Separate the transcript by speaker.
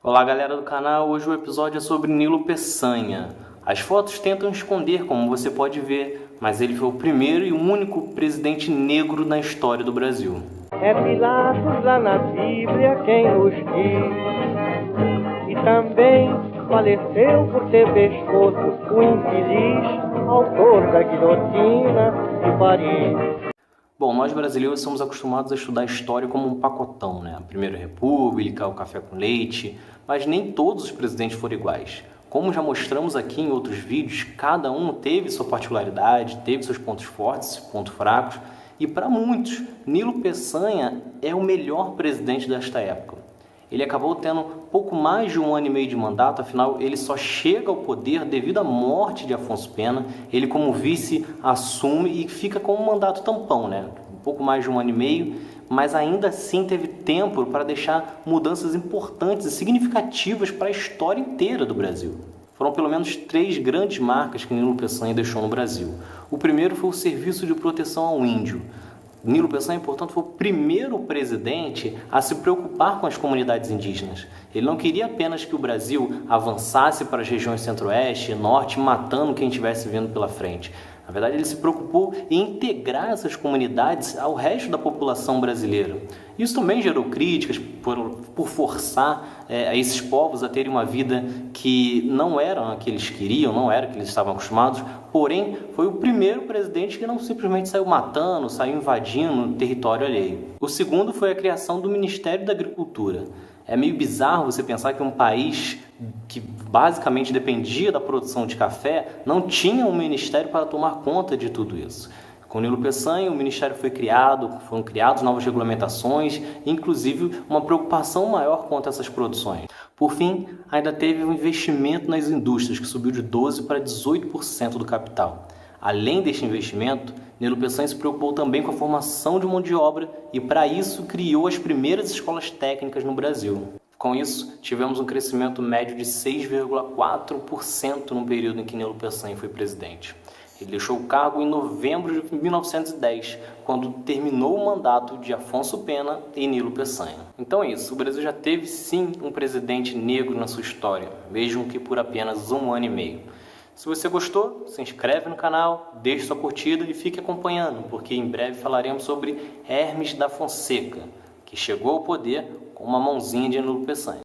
Speaker 1: Olá galera do canal, hoje o episódio é sobre Nilo Peçanha. As fotos tentam esconder, como você pode ver, mas ele foi o primeiro e único presidente negro na história do Brasil.
Speaker 2: É Pilatos lá na Bíblia quem nos diz, e também faleceu por ter pescoço o infeliz autor da guilhotina de Paris.
Speaker 1: Bom, nós brasileiros somos acostumados a estudar história como um pacotão, né? A Primeira República, o café com leite, mas nem todos os presidentes foram iguais. Como já mostramos aqui em outros vídeos, cada um teve sua particularidade, teve seus pontos fortes, pontos fracos, e para muitos, Nilo Peçanha é o melhor presidente desta época. Ele acabou tendo pouco mais de 1 ano e meio de mandato, afinal ele só chega ao poder devido à morte de Afonso Pena. Ele como vice assume e fica com um mandato tampão, né? Um pouco mais de 1 ano e meio, mas ainda assim teve tempo para deixar mudanças importantes e significativas para a história inteira do Brasil. Foram pelo menos 3 grandes marcas que Nilo Peçanha deixou no Brasil. O primeiro foi o Serviço de Proteção ao Índio. Nilo Peçanha, portanto, foi o primeiro presidente a se preocupar com as comunidades indígenas. Ele não queria apenas que o Brasil avançasse para as regiões centro-oeste e norte, matando quem estivesse vindo pela frente. Na verdade, ele se preocupou em integrar essas comunidades ao resto da população brasileira. Isso também gerou críticas por forçar esses povos a terem uma vida que não era a que eles queriam, não era a que eles estavam acostumados. Porém, foi o primeiro presidente que não simplesmente saiu matando, saiu invadindo o território alheio. O segundo foi a criação do Ministério da Agricultura. É meio bizarro você pensar que um país que basicamente dependia da produção de café não tinha um ministério para tomar conta de tudo isso. Com Nilo Peçanha, o ministério foi criado, foram criadas novas regulamentações, inclusive uma preocupação maior quanto a essas produções. Por fim, ainda teve um investimento nas indústrias, que subiu de 12% para 18% do capital. Além deste investimento, Nilo Peçanha se preocupou também com a formação de mão de obra e, para isso, criou as primeiras escolas técnicas no Brasil. Com isso, tivemos um crescimento médio de 6,4% no período em que Nilo Peçanha foi presidente. Ele deixou o cargo em novembro de 1910, quando terminou o mandato de Afonso Pena e Nilo Peçanha. Então é isso, o Brasil já teve sim um presidente negro na sua história, mesmo que por apenas 1 ano e meio. Se você gostou, se inscreve no canal, deixe sua curtida e fique acompanhando, porque em breve falaremos sobre Hermes da Fonseca, que chegou ao poder com uma mãozinha de Nilo Peçanha.